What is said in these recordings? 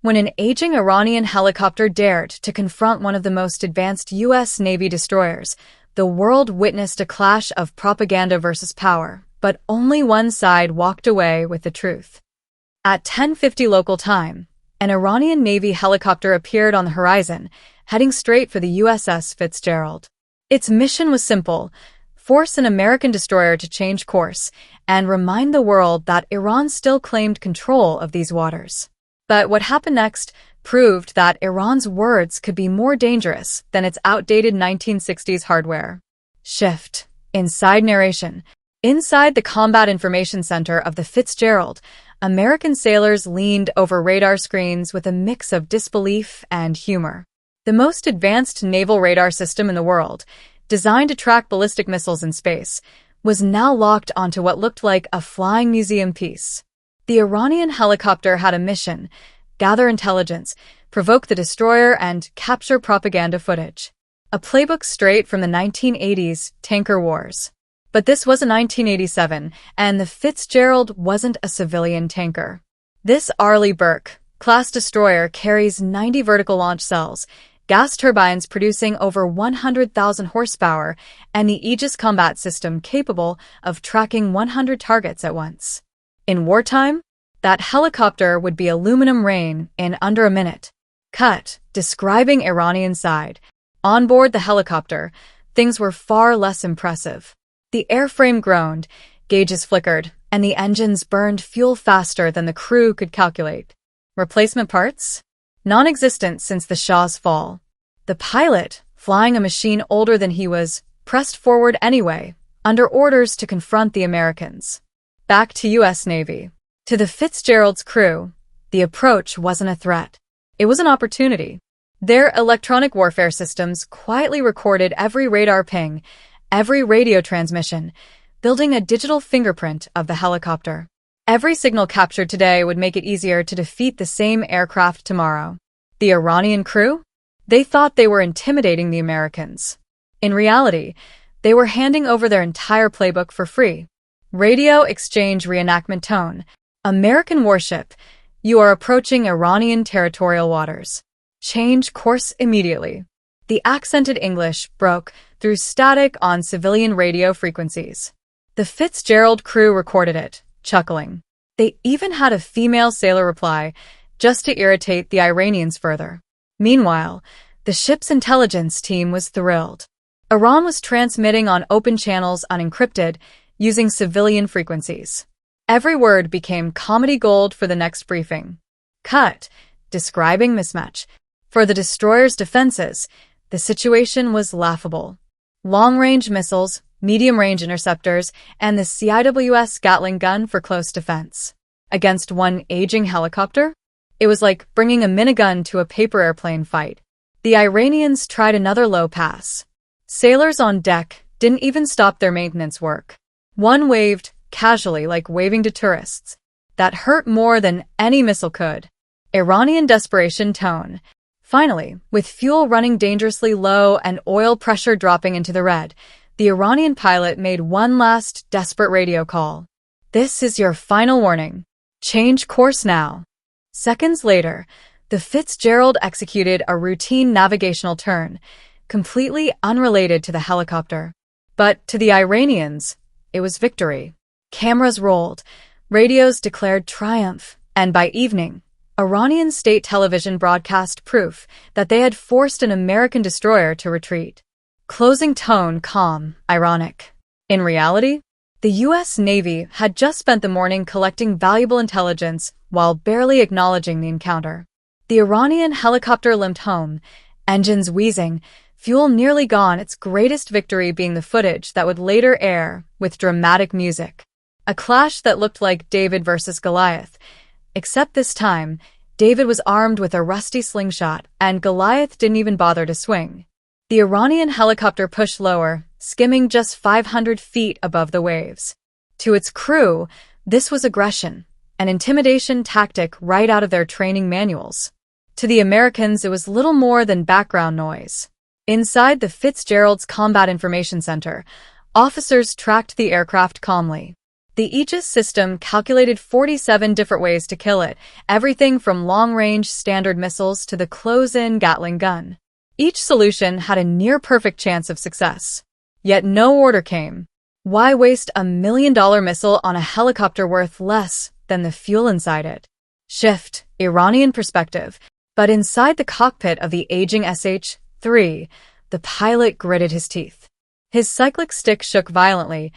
when an aging Iranian helicopter dared to confront one of the most advanced U.S. Navy destroyers. The world witnessed a clash of propaganda versus power, but only one side walked away with the truth. At 10:50 local time, an Iranian Navy helicopter appeared on the horizon, heading straight for the USS Fitzgerald. Its mission was simple: force an American destroyer to change course and remind the world that Iran still claimed control of these waters. But what happened next proved that Iran's words could be more dangerous than its outdated 1960s hardware. Shift. Inside narration. Inside the Combat Information Center of the Fitzgerald, American sailors leaned over radar screens with a mix of disbelief and humor. The most advanced naval radar system in the world, designed to track ballistic missiles in space, was now locked onto what looked like a flying museum piece. The Iranian helicopter had a mission: gather intelligence, provoke the destroyer, and capture propaganda footage. A playbook straight from the 1980s tanker wars. But this was 1987, and the Fitzgerald wasn't a civilian tanker. This Arleigh Burke class destroyer carries 90 vertical launch cells, gas turbines producing over 100,000 horsepower, and the Aegis combat system capable of tracking 100 targets at once. In wartime, that helicopter would be aluminum rain in under a minute. Cut. Describing Iranian side. On board the helicopter, things were far less impressive. The airframe groaned, gauges flickered, and the engines burned fuel faster than the crew could calculate. Replacement parts? Non-existent since the Shah's fall. The pilot, flying a machine older than he was, pressed forward anyway, under orders to confront the Americans. Back to U.S. Navy. To the Fitzgerald's crew, the approach wasn't a threat. It was an opportunity. Their electronic warfare systems quietly recorded every radar ping, every radio transmission, building a digital fingerprint of the helicopter. Every signal captured today would make it easier to defeat the same aircraft tomorrow. The Iranian crew? They thought they were intimidating the Americans. In reality, they were handing over their entire playbook for free. Radio exchange reenactment tone. American warship, you are approaching Iranian territorial waters. Change course immediately. The accented English broke through static on civilian radio frequencies. The Fitzgerald crew recorded it, chuckling. They even had a female sailor reply, just to irritate the Iranians further. Meanwhile, the ship's intelligence team was thrilled. Iran was transmitting on open channels unencrypted, using civilian frequencies. Every word became comedy gold for the next briefing. Cut. Describing mismatch. For the destroyer's defenses, the situation was laughable. Long-range missiles, medium-range interceptors, and the CIWS Gatling gun for close defense. Against one aging helicopter? It was like bringing a minigun to a paper airplane fight. The Iranians tried another low pass. Sailors on deck didn't even stop their maintenance work. One waved, casually, like waving to tourists. That hurt more than any missile could. Iranian desperation tone. Finally, with fuel running dangerously low and oil pressure dropping into the red, the Iranian pilot made one last desperate radio call. This is your final warning. Change course now. Seconds later, the Fitzgerald executed a routine navigational turn, completely unrelated to the helicopter. But to the Iranians, it was victory. Cameras rolled, radios declared triumph, and by evening, Iranian state television broadcast proof that they had forced an American destroyer to retreat. Closing tone calm, ironic. In reality, the U.S. Navy had just spent the morning collecting valuable intelligence while barely acknowledging the encounter. The Iranian helicopter limped home, engines wheezing, fuel nearly gone, its greatest victory being the footage that would later air with dramatic music. A clash that looked like David versus Goliath, except this time, David was armed with a rusty slingshot, and Goliath didn't even bother to swing. The Iranian helicopter pushed lower, skimming just 500 feet above the waves. To its crew, this was aggression, an intimidation tactic right out of their training manuals. To the Americans, it was little more than background noise. Inside the Fitzgerald's Combat Information Center, officers tracked the aircraft calmly. The Aegis system calculated 47 different ways to kill it, everything from long-range standard missiles to the close-in Gatling gun. Each solution had a near-perfect chance of success. Yet no order came. Why waste a $1 million missile on a helicopter worth less than the fuel inside it? Shift, Iranian perspective. But inside the cockpit of the aging SH-3, the pilot gritted his teeth. His cyclic stick shook violently,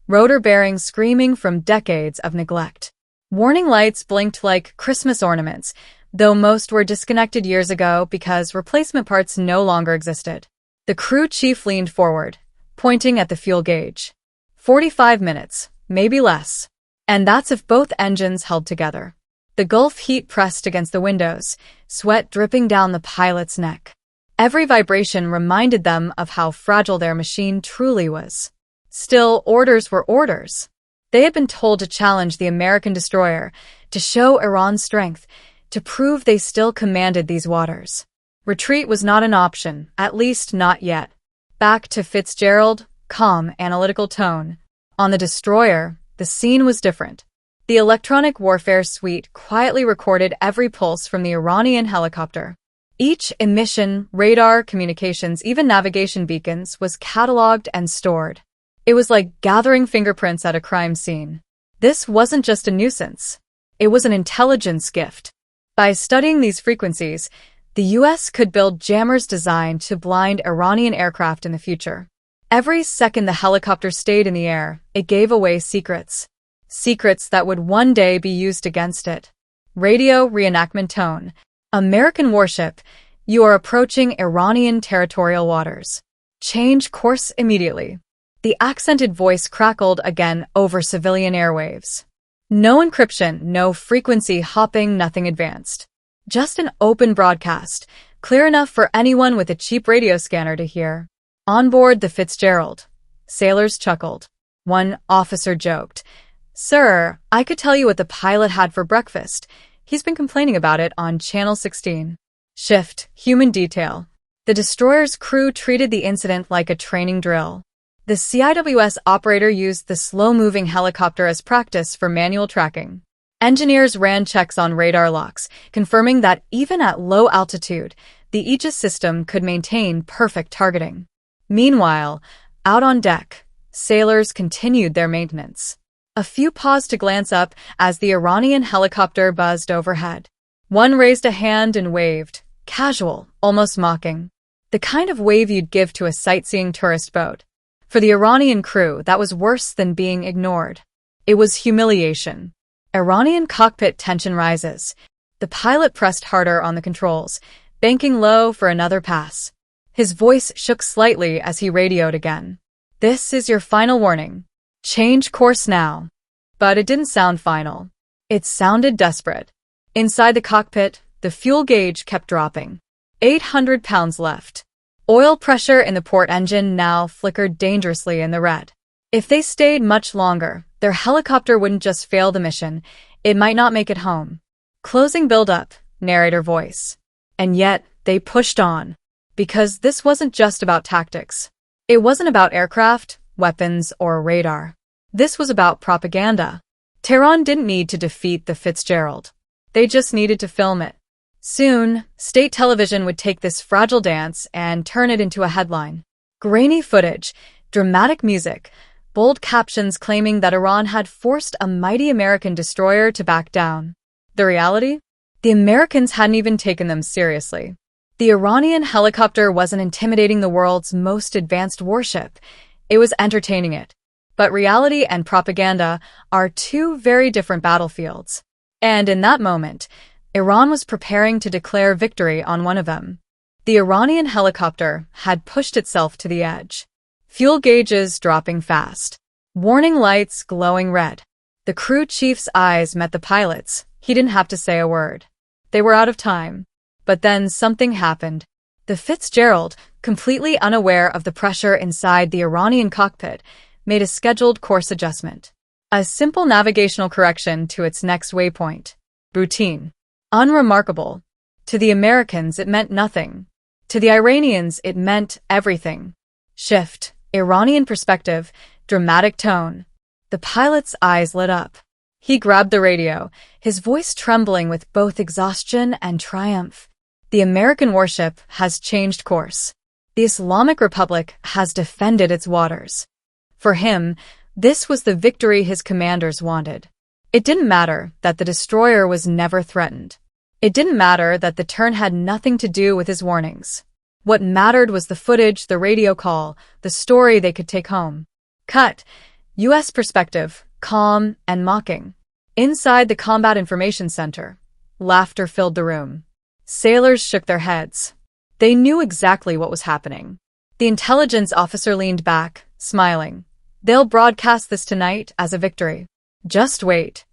rotor bearings screaming from decades of neglect. Warning lights blinked like Christmas ornaments, though most were disconnected years ago because replacement parts no longer existed. The crew chief leaned forward, pointing at the fuel gauge. 45 minutes, maybe less. And that's if both engines held together. The Gulf heat pressed against the windows, sweat dripping down the pilot's neck. Every vibration reminded them of how fragile their machine truly was. Still, orders were orders. They had been told to challenge the American destroyer, to show Iran's strength, to prove they still commanded these waters. Retreat was not an option, at least not yet. Back to Fitzgerald, calm, analytical tone. On the destroyer, the scene was different. The electronic warfare suite quietly recorded every pulse from the Iranian helicopter. Each emission, radar, communications, even navigation beacons was cataloged and stored. It was like gathering fingerprints at a crime scene. This wasn't just a nuisance. It was an intelligence gift. By studying these frequencies, the U.S. could build jammers designed to blind Iranian aircraft in the future. Every second the helicopter stayed in the air, it gave away secrets. Secrets that would one day be used against it. Radio reenactment tone. American warship, you are approaching Iranian territorial waters. Change course immediately. The accented voice crackled again over civilian airwaves. No encryption, no frequency hopping, nothing advanced. Just an open broadcast, clear enough for anyone with a cheap radio scanner to hear. On board the Fitzgerald, sailors chuckled. One officer joked, "Sir, I could tell you what the pilot had for breakfast. He's been complaining about it on Channel 16. Shift, human detail. The destroyer's crew treated the incident like a training drill. The CIWS operator used the slow-moving helicopter as practice for manual tracking. Engineers ran checks on radar locks, confirming that even at low altitude, the Aegis system could maintain perfect targeting. Meanwhile, out on deck, sailors continued their maintenance. A few paused to glance up as the Iranian helicopter buzzed overhead. One raised a hand and waved, casual, almost mocking. The kind of wave you'd give to a sightseeing tourist boat. For the Iranian crew, that was worse than being ignored. It was humiliation. Iranian cockpit tension rises. The pilot pressed harder on the controls, banking low for another pass. His voice shook slightly as he radioed again. "This is your final warning. Change course now." But it didn't sound final. It sounded desperate. Inside the cockpit, the fuel gauge kept dropping. 800 pounds left. Oil pressure in the port engine now flickered dangerously in the red. If they stayed much longer, their helicopter wouldn't just fail the mission, it might not make it home. Closing build-up, narrator voice. And yet, they pushed on. Because this wasn't just about tactics. It wasn't about aircraft, weapons, or radar. This was about propaganda. Tehran didn't need to defeat the Fitzgerald. They just needed to film it. Soon, state television would take this fragile dance and turn it into a headline. Grainy footage, dramatic music, bold captions claiming that Iran had forced a mighty American destroyer to back down. The reality? The Americans hadn't even taken them seriously. The Iranian helicopter wasn't intimidating the world's most advanced warship. It was entertaining it. But reality and propaganda are two very different battlefields. And in that moment, Iran was preparing to declare victory on one of them. The Iranian helicopter had pushed itself to the edge. Fuel gauges dropping fast. Warning lights glowing red. The crew chief's eyes met the pilot's. He didn't have to say a word. They were out of time. But then something happened. The Fitzgerald, completely unaware of the pressure inside the Iranian cockpit, made a scheduled course adjustment. A simple navigational correction to its next waypoint. Routine. Unremarkable. To the Americans, it meant nothing. To the Iranians, it meant everything. Shift. Iranian perspective. Dramatic tone. The pilot's eyes lit up. He grabbed the radio, his voice trembling with both exhaustion and triumph. The American warship has changed course. The Islamic Republic has defended its waters. For him, this was the victory his commanders wanted. It didn't matter that the destroyer was never threatened. It didn't matter that the turn had nothing to do with his warnings. What mattered was the footage, the radio call, the story they could take home. Cut. U.S. perspective, calm and mocking. Inside the Combat Information Center, laughter filled the room. Sailors shook their heads. They knew exactly what was happening. The intelligence officer leaned back, smiling. They'll broadcast this tonight as a victory. Just wait.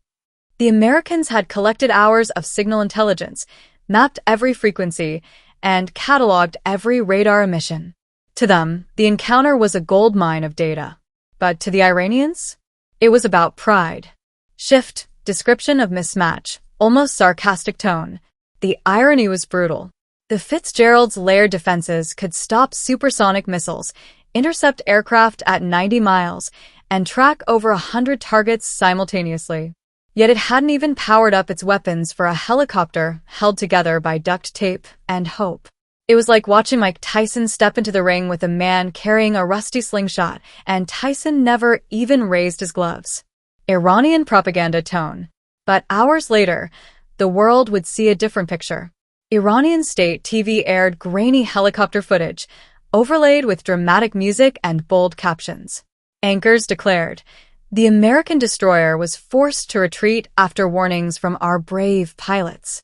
The Americans had collected hours of signal intelligence, mapped every frequency, and cataloged every radar emission. To them, the encounter was a goldmine of data. But to the Iranians, it was about pride. Shift, description of mismatch, almost sarcastic tone. The irony was brutal. The Fitzgerald's layered defenses could stop supersonic missiles, intercept aircraft at 90 miles, and track over 100 targets simultaneously. Yet it hadn't even powered up its weapons for a helicopter held together by duct tape and hope. It was like watching Mike Tyson step into the ring with a man carrying a rusty slingshot, and Tyson never even raised his gloves. Iranian propaganda tone. But hours later, the world would see a different picture. Iranian state TV aired grainy helicopter footage, overlaid with dramatic music and bold captions. Anchors declared, the American destroyer was forced to retreat after warnings from our brave pilots.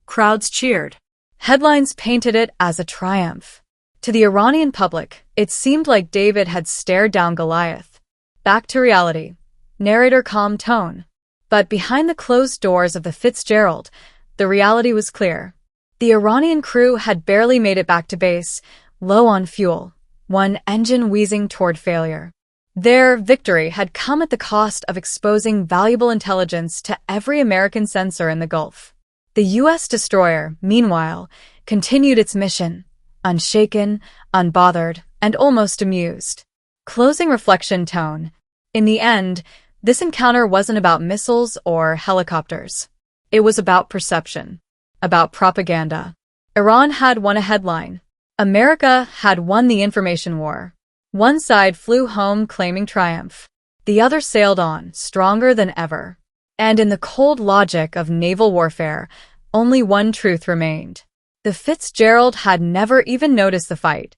Crowds cheered. Headlines painted it as a triumph. To the Iranian public, it seemed like David had stared down Goliath. Back to reality. Narrator calm tone. But behind the closed doors of the Fitzgerald, the reality was clear. The Iranian crew had barely made it back to base, low on fuel, one engine wheezing toward failure. Their victory had come at the cost of exposing valuable intelligence to every American sensor in the Gulf. The U.S. destroyer, meanwhile, continued its mission, unshaken, unbothered, and almost amused. Closing reflection tone. In the end, this encounter wasn't about missiles or helicopters. It was about perception. About propaganda. Iran had won a headline. America had won the information war. One side flew home claiming triumph. The other sailed on, stronger than ever. And in the cold logic of naval warfare, only one truth remained. The Fitzgerald had never even noticed the fight.